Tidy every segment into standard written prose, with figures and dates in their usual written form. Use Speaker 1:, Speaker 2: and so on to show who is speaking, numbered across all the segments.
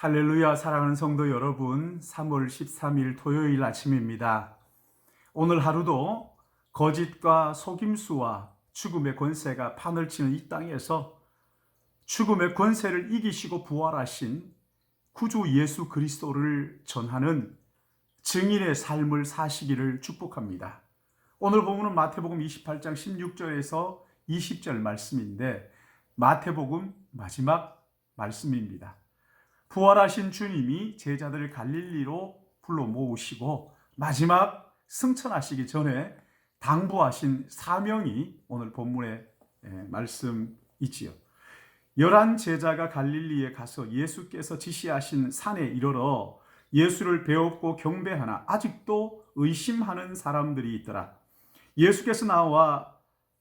Speaker 1: 할렐루야. 사랑하는 성도 여러분, 3월 13일 토요일 아침입니다. 오늘 하루도 거짓과 속임수와 죽음의 권세가 판을 치는 이 땅에서 죽음의 권세를 이기시고 부활하신 구주 예수 그리스도를 전하는 증인의 삶을 사시기를 축복합니다. 오늘 본문은 마태복음 28장 16절에서 20절 말씀인데 마태복음 마지막 말씀입니다. 부활하신 주님이 제자들을 갈릴리로 불러 모으시고 마지막 승천하시기 전에 당부하신 사명이 오늘 본문의 말씀이지요. 11 제자가 갈릴리에 가서 예수께서 지시하신 산에 이르러 예수를 배웁고 경배하나 아직도 의심하는 사람들이 있더라. 예수께서 나와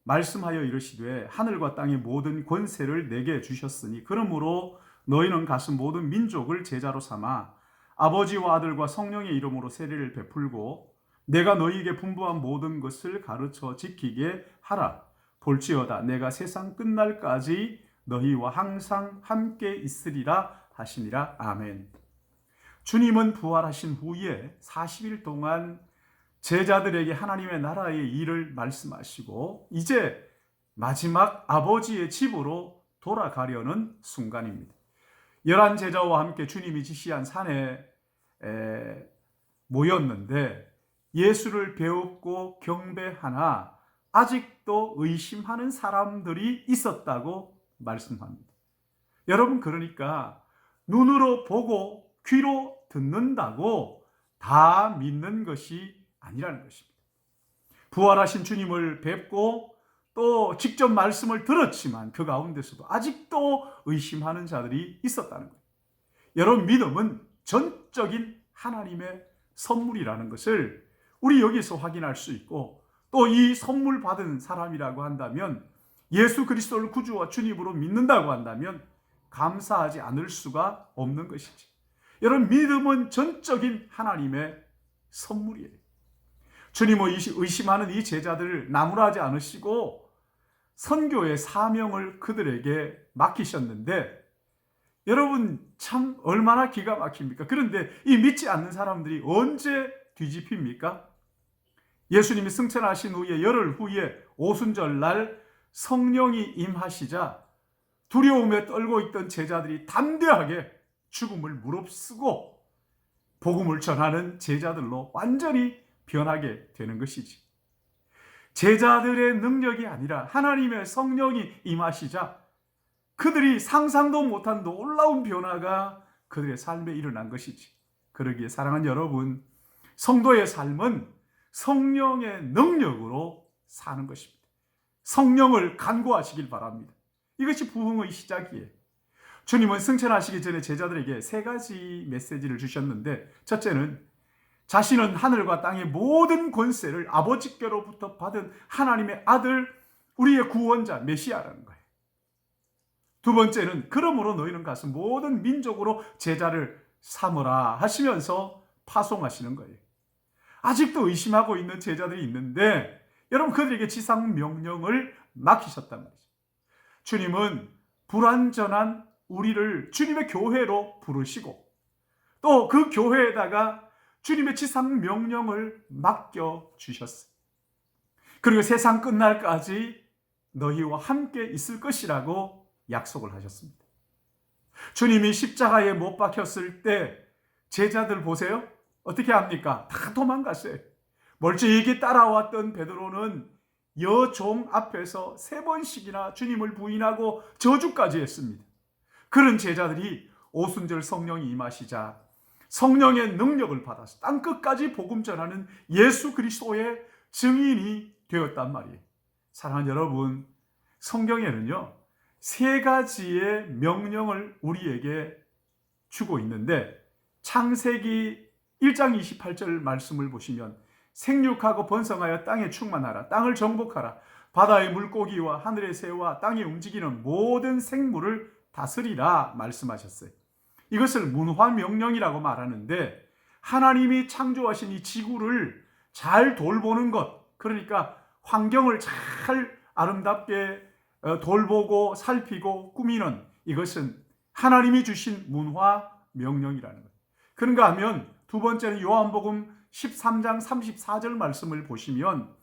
Speaker 1: 말씀하여 이르시되 하늘과 땅의 모든 권세를 내게 주셨으니 그러므로 너희는 가서 모든 민족을 제자로 삼아 아버지와 아들과 성령의 이름으로 세례를 베풀고 내가 너희에게 분부한 모든 것을 가르쳐 지키게 하라. 볼지어다 내가 세상 끝날까지 너희와 항상 함께 있으리라 하시니라. 아멘. 주님은 부활하신 후에 40일 동안 제자들에게 하나님의 나라의 일을 말씀하시고 이제 마지막 아버지의 집으로 돌아가려는 순간입니다. 11 제자와 함께 주님이 지시한 산에 모였는데 예수를 배웁고 경배하나 아직도 의심하는 사람들이 있었다고 말씀합니다. 여러분, 그러니까 눈으로 보고 귀로 듣는다고 다 믿는 것이 아니라는 것입니다. 부활하신 주님을 뵙고 또 직접 말씀을 들었지만 그 가운데서도 아직도 의심하는 자들이 있었다는 거예요. 여러분, 믿음은 전적인 하나님의 선물이라는 것을 우리 여기서 확인할 수 있고 또 이 선물 받은 사람이라고 한다면 예수 그리스도를 구주와 주님으로 믿는다고 한다면 감사하지 않을 수가 없는 것이지. 여러분, 믿음은 전적인 하나님의 선물이에요. 주님을 의심하는 이 제자들을 나무라지 않으시고 선교의 사명을 그들에게 맡기셨는데 여러분, 참 얼마나 기가 막힙니까? 그런데 이 믿지 않는 사람들이 언제 뒤집힙니까? 예수님이 승천하신 후에 열흘 후에 오순절날 성령이 임하시자 두려움에 떨고 있던 제자들이 담대하게 죽음을 무릅쓰고 복음을 전하는 제자들로 완전히 변하게 되는 것이지. 제자들의 능력이 아니라 하나님의 성령이 임하시자 그들이 상상도 못한 놀라운 변화가 그들의 삶에 일어난 것이지. 그러기에 사랑하는 여러분, 성도의 삶은 성령의 능력으로 사는 것입니다. 성령을 간구하시길 바랍니다. 이것이 부흥의 시작이에요. 주님은 승천하시기 전에 제자들에게 3가지 메시지를 주셨는데 첫째는 자신은 하늘과 땅의 모든 권세를 아버지께로부터 받은 하나님의 아들, 우리의 구원자 메시아라는 거예요. 두 번째는 그러므로 너희는 가서 모든 민족으로 제자를 삼으라 하시면서 파송하시는 거예요. 아직도 의심하고 있는 제자들이 있는데 여러분, 그들에게 지상 명령을 맡기셨단 말이죠. 주님은 불완전한 우리를 주님의 교회로 부르시고 또 그 교회에다가 주님의 지상 명령을 맡겨주셨어요. 그리고 세상 끝날까지 너희와 함께 있을 것이라고 약속을 하셨습니다. 주님이 십자가에 못 박혔을 때 제자들 보세요. 어떻게 합니까? 다 도망갔어요. 멀찍이 따라왔던 베드로는 여종 앞에서 3번씩이나 주님을 부인하고 저주까지 했습니다. 그런 제자들이 오순절 성령이 임하시자 성령의 능력을 받아서 땅끝까지 복음 전하는 예수 그리스도의 증인이 되었단 말이에요. 사랑하는 여러분, 성경에는요 3가지의 명령을 우리에게 주고 있는데 창세기 1장 28절 말씀을 보시면 생육하고 번성하여 땅에 충만하라, 땅을 정복하라, 바다의 물고기와 하늘의 새와 땅에 움직이는 모든 생물을 다스리라 말씀하셨어요. 이것을 문화명령이라고 말하는데 하나님이 창조하신 이 지구를 잘 돌보는 것, 그러니까 환경을 잘 아름답게 돌보고 살피고 꾸미는 이것은 하나님이 주신 문화 명령이라는 거예요. 그런가 하면 두 번째는 요한복음 13장 34절 말씀을 보시면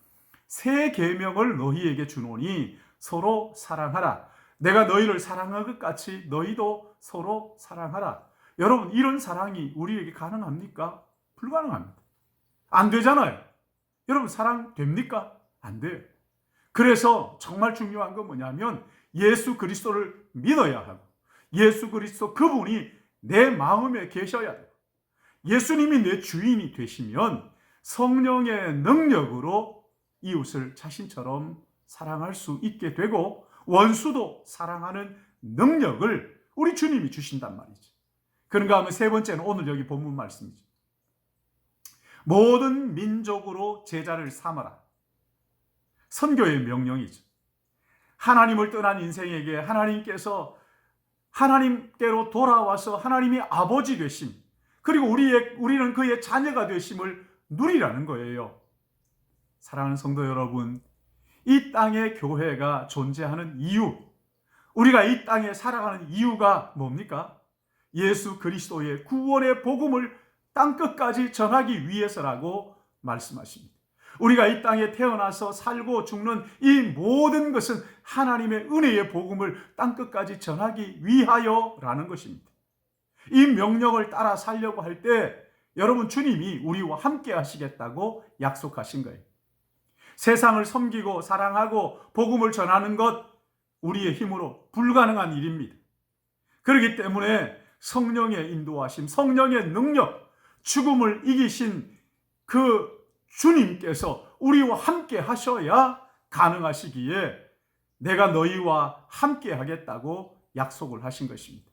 Speaker 1: 새 계명을 너희에게 주노니 서로 사랑하라. 내가 너희를 사랑한 것 같이 너희도 서로 사랑하라. 여러분, 이런 사랑이 우리에게 가능합니까? 불가능합니다. 안 되잖아요. 여러분, 사랑 됩니까? 안 돼요. 그래서 정말 중요한 건 뭐냐면 예수 그리스도를 믿어야 하고 예수 그리스도 그분이 내 마음에 계셔야 돼요. 예수님이 내 주인이 되시면 성령의 능력으로 이웃을 자신처럼 사랑할 수 있게 되고 원수도 사랑하는 능력을 우리 주님이 주신단 말이죠. 그런가 하면 세 번째는 오늘 여기 본문 말씀이죠. 모든 민족으로 제자를 삼아라. 선교의 명령이죠. 하나님을 떠난 인생에게 하나님께서 하나님께로 돌아와서 하나님이 아버지 되심, 그리고 우리는 그의 자녀가 되심을 누리라는 거예요. 사랑하는 성도 여러분, 이 땅에 교회가 존재하는 이유, 우리가 이 땅에 살아가는 이유가 뭡니까? 예수 그리스도의 구원의 복음을 땅끝까지 전하기 위해서라고 말씀하십니다. 우리가 이 땅에 태어나서 살고 죽는 이 모든 것은 하나님의 은혜의 복음을 땅끝까지 전하기 위하여라는 것입니다. 이 명령을 따라 살려고 할 때 여러분, 주님이 우리와 함께 하시겠다고 약속하신 거예요. 세상을 섬기고 사랑하고 복음을 전하는 것 우리의 힘으로 불가능한 일입니다. 그렇기 때문에 성령의 인도하심, 성령의 능력, 죽음을 이기신 그 주님께서 우리와 함께 하셔야 가능하시기에 내가 너희와 함께 하겠다고 약속을 하신 것입니다.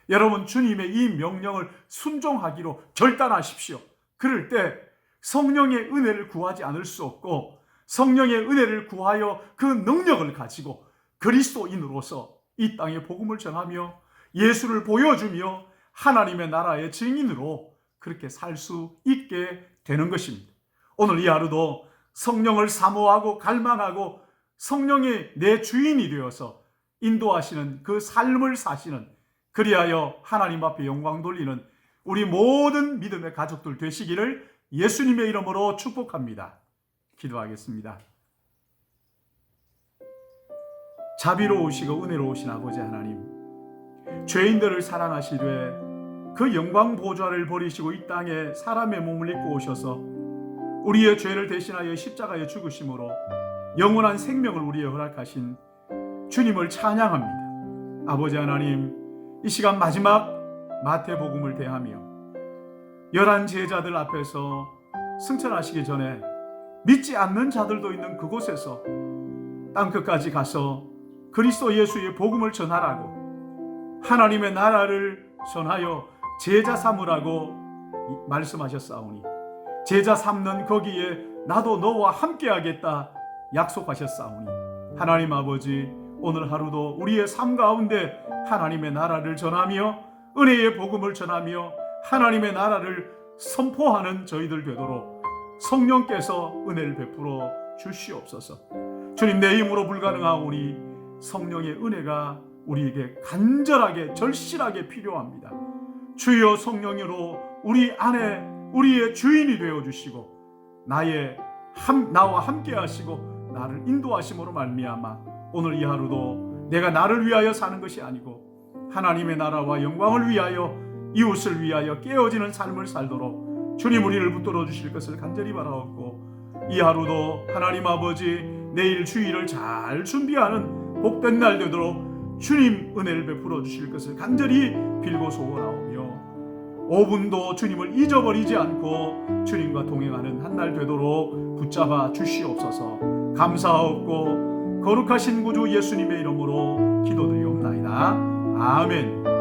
Speaker 1: 여러분, 주님의 이 명령을 순종하기로 결단하십시오. 그럴 때 성령의 은혜를 구하지 않을 수 없고 성령의 은혜를 구하여 그 능력을 가지고 그리스도인으로서 이 땅에 복음을 전하며 예수를 보여주며 하나님의 나라의 증인으로 그렇게 살 수 있게 되는 것입니다. 오늘 이 하루도 성령을 사모하고 갈망하고 성령이 내 주인이 되어서 인도하시는 그 삶을 사시는, 그리하여 하나님 앞에 영광 돌리는 우리 모든 믿음의 가족들 되시기를 예수님의 이름으로 축복합니다. 기도하겠습니다. 자비로우시고 은혜로우신 아버지 하나님, 죄인들을 사랑하시되 그 영광 보좌를 버리시고 이 땅에 사람의 몸을 입고 오셔서 우리의 죄를 대신하여 십자가에 죽으심으로 영원한 생명을 우리에 허락하신 주님을 찬양합니다. 아버지 하나님, 이 시간 마지막 마태복음을 대하며 11 제자들 앞에서 승천하시기 전에 믿지 않는 자들도 있는 그곳에서 땅끝까지 가서 그리스도 예수의 복음을 전하라고, 하나님의 나라를 전하여 제자 삼으라고 말씀하셨사오니 제자 삼는 거기에 나도 너와 함께하겠다 약속하셨사오니 하나님 아버지, 오늘 하루도 우리의 삶 가운데 하나님의 나라를 전하며 은혜의 복음을 전하며 하나님의 나라를 선포하는 저희들 되도록 성령께서 은혜를 베풀어 주시옵소서. 주님, 내 힘으로 불가능하오니 성령의 은혜가 우리에게 간절하게 절실하게 필요합니다. 주여, 성령으로 우리 안에 우리의 주인이 되어주시고 나와 함께 하시고 나를 인도하심으로 말미암아 오늘 이 하루도 내가 나를 위하여 사는 것이 아니고 하나님의 나라와 영광을 위하여 이웃을 위하여 깨어지는 삶을 살도록 주님 우리를 붙들어 주실 것을 간절히 바라옵고, 이 하루도 하나님 아버지 내일 주일을 잘 준비하는 복된 날 되도록 주님 은혜를 베풀어 주실 것을 간절히 빌고 소원하오며 5분도 주님을 잊어버리지 않고 주님과 동행하는 한 날 되도록 붙잡아 주시옵소서. 감사하옵고 거룩하신 구주 예수님의 이름으로 기도드리옵나이다. 아멘.